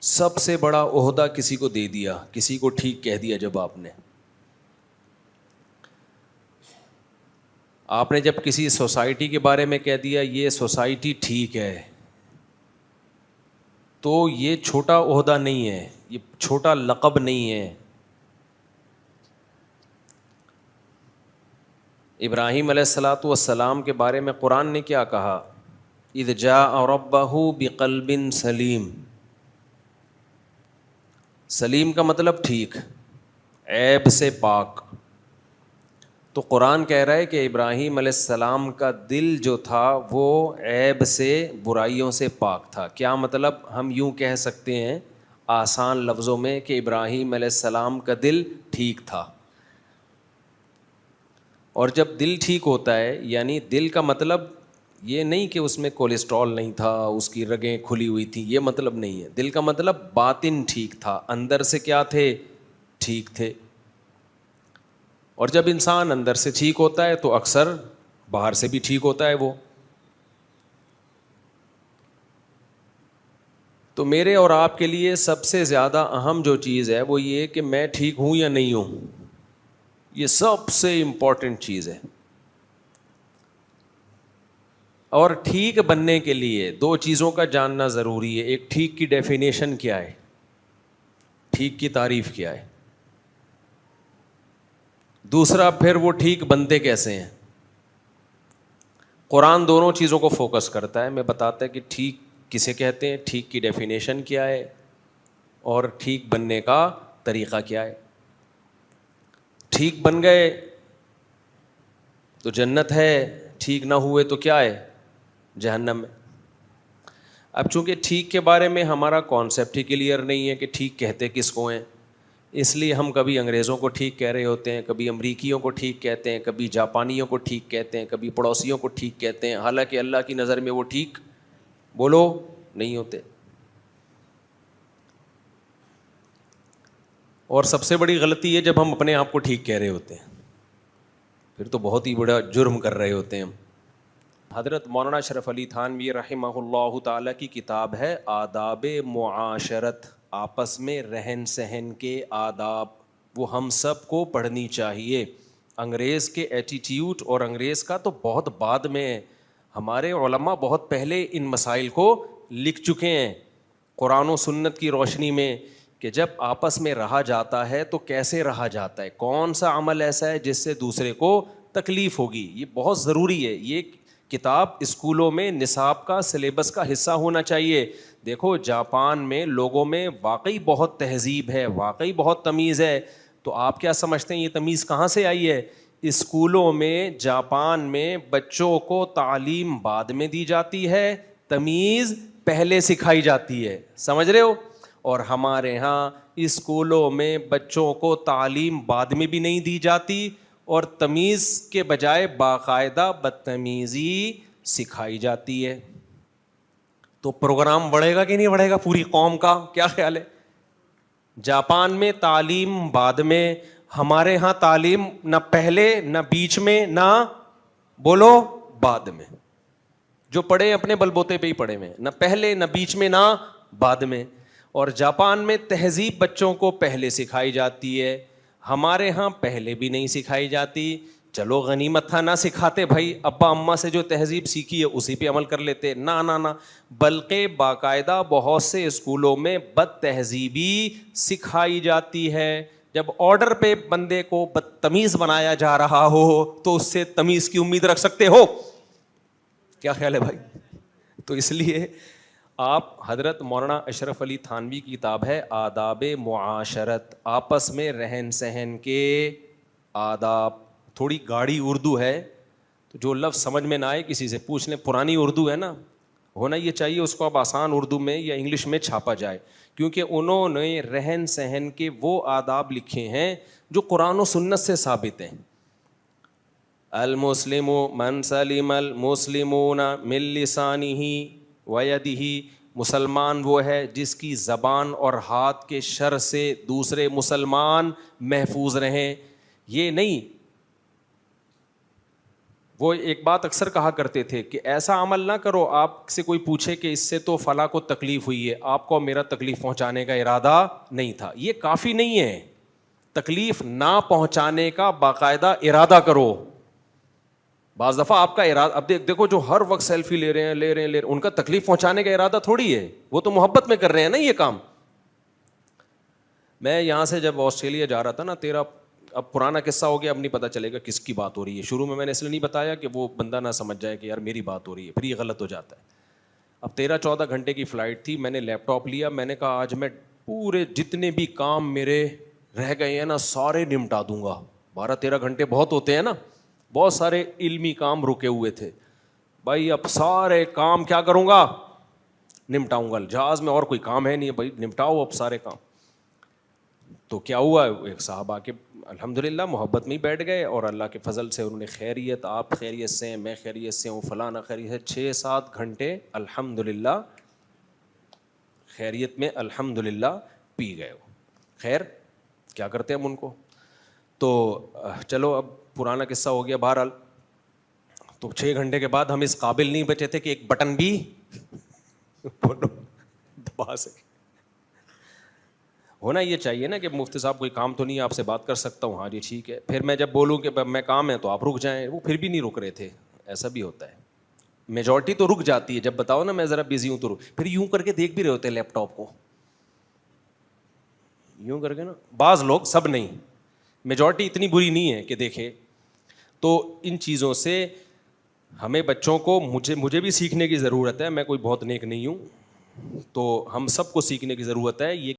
سب سے بڑا عہدہ کسی کو دے دیا, کسی کو ٹھیک کہہ دیا. جب آپ نے جب کسی سوسائٹی کے بارے میں کہہ دیا یہ سوسائٹی ٹھیک ہے, تو یہ چھوٹا عہدہ نہیں ہے, یہ چھوٹا لقب نہیں ہے. ابراہیم علیہ الصلاۃ والسلام کے بارے میں قرآن نے کیا کہا؟ اذ جاء ربہ بقلب سلیم. سلیم کا مطلب ٹھیک, عیب سے پاک. تو قرآن کہہ رہا ہے کہ ابراہیم علیہ السلام کا دل جو تھا وہ عیب سے, برائیوں سے پاک تھا. کیا مطلب؟ ہم یوں کہہ سکتے ہیں آسان لفظوں میں کہ ابراہیم علیہ السلام کا دل ٹھیک تھا. اور جب دل ٹھیک ہوتا ہے, یعنی دل کا مطلب یہ نہیں کہ اس میں کولیسٹرول نہیں تھا, اس کی رگیں کھلی ہوئی تھیں, یہ مطلب نہیں ہے. دل کا مطلب باطن ٹھیک تھا, اندر سے کیا تھے؟ ٹھیک تھے. اور جب انسان اندر سے ٹھیک ہوتا ہے تو اکثر باہر سے بھی ٹھیک ہوتا ہے وہ. تو میرے اور آپ کے لیے سب سے زیادہ اہم جو چیز ہے وہ یہ کہ میں ٹھیک ہوں یا نہیں ہوں. یہ سب سے امپورٹنٹ چیز ہے. اور ٹھیک بننے کے لیے دو چیزوں کا جاننا ضروری ہے. ایک, ٹھیک کی ڈیفینیشن کیا ہے, ٹھیک کی تعریف کیا ہے. دوسرا, پھر وہ ٹھیک بنتے کیسے ہیں. قرآن دونوں چیزوں کو فوکس کرتا ہے. میں بتاتا ہے کہ ٹھیک کسے کہتے ہیں, ٹھیک کی ڈیفینیشن کیا ہے, اور ٹھیک بننے کا طریقہ کیا ہے. ٹھیک بن گئے تو جنت ہے, ٹھیک نہ ہوئے تو کیا ہے؟ جہنم میں. اب چونکہ ٹھیک کے بارے میں ہمارا کانسیپٹ ہی کلیئر نہیں ہے کہ ٹھیک کہتے کس کو ہیں, اس لیے ہم کبھی انگریزوں کو ٹھیک کہہ رہے ہوتے ہیں, کبھی امریکیوں کو ٹھیک کہتے ہیں, کبھی جاپانیوں کو ٹھیک کہتے ہیں, کبھی پڑوسیوں کو ٹھیک کہتے ہیں, حالانکہ اللہ کی نظر میں وہ ٹھیک بولو نہیں ہوتے. اور سب سے بڑی غلطی ہے جب ہم اپنے آپ کو ٹھیک کہہ رہے ہوتے ہیں, پھر تو بہت ہی بڑا جرم کر رہے ہوتے ہیں ہم. حضرت مولانا اشرف علی تھانوی رحمہ اللہ تعالیٰ کی کتاب ہے آداب معاشرت, آپس میں رہن سہن کے آداب. وہ ہم سب کو پڑھنی چاہیے. انگریز کے ایٹیٹیوڈ اور انگریز کا تو بہت بعد میں ہے. ہمارے علماء بہت پہلے ان مسائل کو لکھ چکے ہیں قرآن و سنت کی روشنی میں, کہ جب آپس میں رہا جاتا ہے تو کیسے رہا جاتا ہے, کون سا عمل ایسا ہے جس سے دوسرے کو تکلیف ہوگی. یہ بہت ضروری ہے. یہ کتاب اسکولوں میں نصاب کا, سلیبس کا حصہ ہونا چاہیے. دیکھو جاپان میں لوگوں میں واقعی بہت تہذیب ہے, واقعی بہت تمیز ہے. تو آپ کیا سمجھتے ہیں یہ تمیز کہاں سے آئی ہے؟ اسکولوں میں جاپان میں بچوں کو تعلیم بعد میں دی جاتی ہے, تمیز پہلے سکھائی جاتی ہے. سمجھ رہے ہو؟ اور ہمارے ہاں اسکولوں میں بچوں کو تعلیم بعد میں بھی نہیں دی جاتی, اور تمیز کے بجائے باقاعدہ بدتمیزی سکھائی جاتی ہے. تو پروگرام بڑھے گا کہ نہیں بڑھے گا پوری قوم کا؟ کیا خیال ہے؟ جاپان میں تعلیم بعد میں, ہمارے ہاں تعلیم نہ پہلے نہ بیچ میں نہ بولو بعد میں. جو پڑھے اپنے بل بوتے پہ ہی پڑھے میں, نہ پہلے نہ بیچ میں نہ بعد میں. اور جاپان میں تہذیب بچوں کو پہلے سکھائی جاتی ہے, ہمارے ہاں پہلے بھی نہیں سکھائی جاتی. چلو غنیمت تھا نہ سکھاتے بھائی, ابا اماں سے جو تہذیب سیکھی ہے اسی پہ عمل کر لیتے. نہ بلکہ باقاعدہ بہت سے اسکولوں میں بد تہذیبی سکھائی جاتی ہے. جب آرڈر پہ بندے کو بدتمیز بنایا جا رہا ہو تو اس سے تمیز کی امید رکھ سکتے ہو؟ کیا خیال ہے بھائی؟ تو اس لیے آپ حضرت مولانا اشرف علی تھانوی کی کتاب ہے آداب معاشرت, آپس میں رہن سہن کے آداب. تھوڑی گاڑی اردو ہے تو جو لفظ سمجھ میں نہ آئے کسی سے پوچھ لیں. پرانی اردو ہے نا, ہونا یہ چاہیے اس کو اب آسان اردو میں یا انگلش میں چھاپا جائے, کیونکہ انہوں نے رہن سہن کے وہ آداب لکھے ہیں جو قرآن و سنت سے ثابت ہیں. المسلم من سلم المسلمون من لسانہ ویدہ, مسلمان وہ ہے جس کی زبان اور ہاتھ کے شر سے دوسرے مسلمان محفوظ رہیں. یہ نہیں وہ ایک بات اکثر کہا کرتے تھے کہ ایسا عمل نہ کرو آپ سے کوئی پوچھے کہ اس سے تو فلاں کو تکلیف ہوئی ہے, آپ کو میرا تکلیف پہنچانے کا ارادہ نہیں تھا. یہ کافی نہیں ہے, تکلیف نہ پہنچانے کا باقاعدہ ارادہ کرو. بعض دفعہ آپ کا ارادہ, اب دیکھو جو ہر وقت سیلفی لے رہے ہیں ان کا تکلیف پہنچانے کا ارادہ تھوڑی ہے, وہ تو محبت میں کر رہے ہیں نا یہ کام. میں یہاں سے جب آسٹریلیا جا رہا تھا نا, اب پرانا قصہ ہو گیا, اب نہیں پتہ چلے گا کس کی بات ہو رہی ہے. شروع میں نے اس لیے نہیں بتایا کہ وہ بندہ نہ سمجھ جائے کہ یار میری بات ہو رہی ہے, پھر یہ غلط ہو جاتا ہے. اب 13-14 گھنٹے کی فلائٹ تھی, میں نے لیپ ٹاپ لیا, میں نے کہا آج میں پورے جتنے بھی کام میرے رہ گئے ہیں نا سارے نمٹا دوں گا. 12-13 گھنٹے بہت ہوتے ہیں نا, بہت سارے علمی کام رکے ہوئے تھے بھائی, اب سارے کام کیا کروں گا, نمٹاؤں گا. جہاز میں اور کوئی کام ہے نہیں بھائی, نمٹاؤ اب سارے کام. تو کیا ہوا, ایک صاحب آ کے الحمدللہ محبت میں ہی بیٹھ گئے, اور اللہ کے فضل سے انہوں نے خیریت, آپ خیریت سے ہیں, میں خیریت سے ہوں, فلانا خیریت سے, 6-7 گھنٹے الحمدللہ خیریت میں الحمدللہ پی گئے. خیر کیا کرتے ہیں ہم ان کو. تو چلو اب پرانا قصہ ہو گیا. بہرحال تو 6 گھنٹے کے بعد ہم اس قابل نہیں بچے تھے کہ ایک بٹن بھی دبا سکے. ہونا یہ چاہیے نا کہ مفتی صاحب کوئی کام تو نہیں ہے, آپ سے بات کر سکتا ہوں, ہاں جی ٹھیک ہے. پھر میں جب بولوں کہ میں کام ہے تو آپ رک جائیں, وہ پھر بھی نہیں رک رہے تھے. ایسا بھی ہوتا ہے, میجورٹی تو رک جاتی ہے جب بتاؤ نا میں ذرا بزی ہوں تو پھر یوں کر کے دیکھ بھی رہے ہوتے ہیں لیپ ٹاپ کو, یوں کر کے نا. بعض لوگ, سب نہیں, میجورٹی اتنی بری نہیں ہے کہ دیکھے. تو ان چیزوں سے ہمیں بچوں کو, مجھے بھی سیکھنے کی ضرورت ہے, میں کوئی بہت نیک نہیں ہوں, تو ہم سب کو سیکھنے کی ضرورت ہے. یہ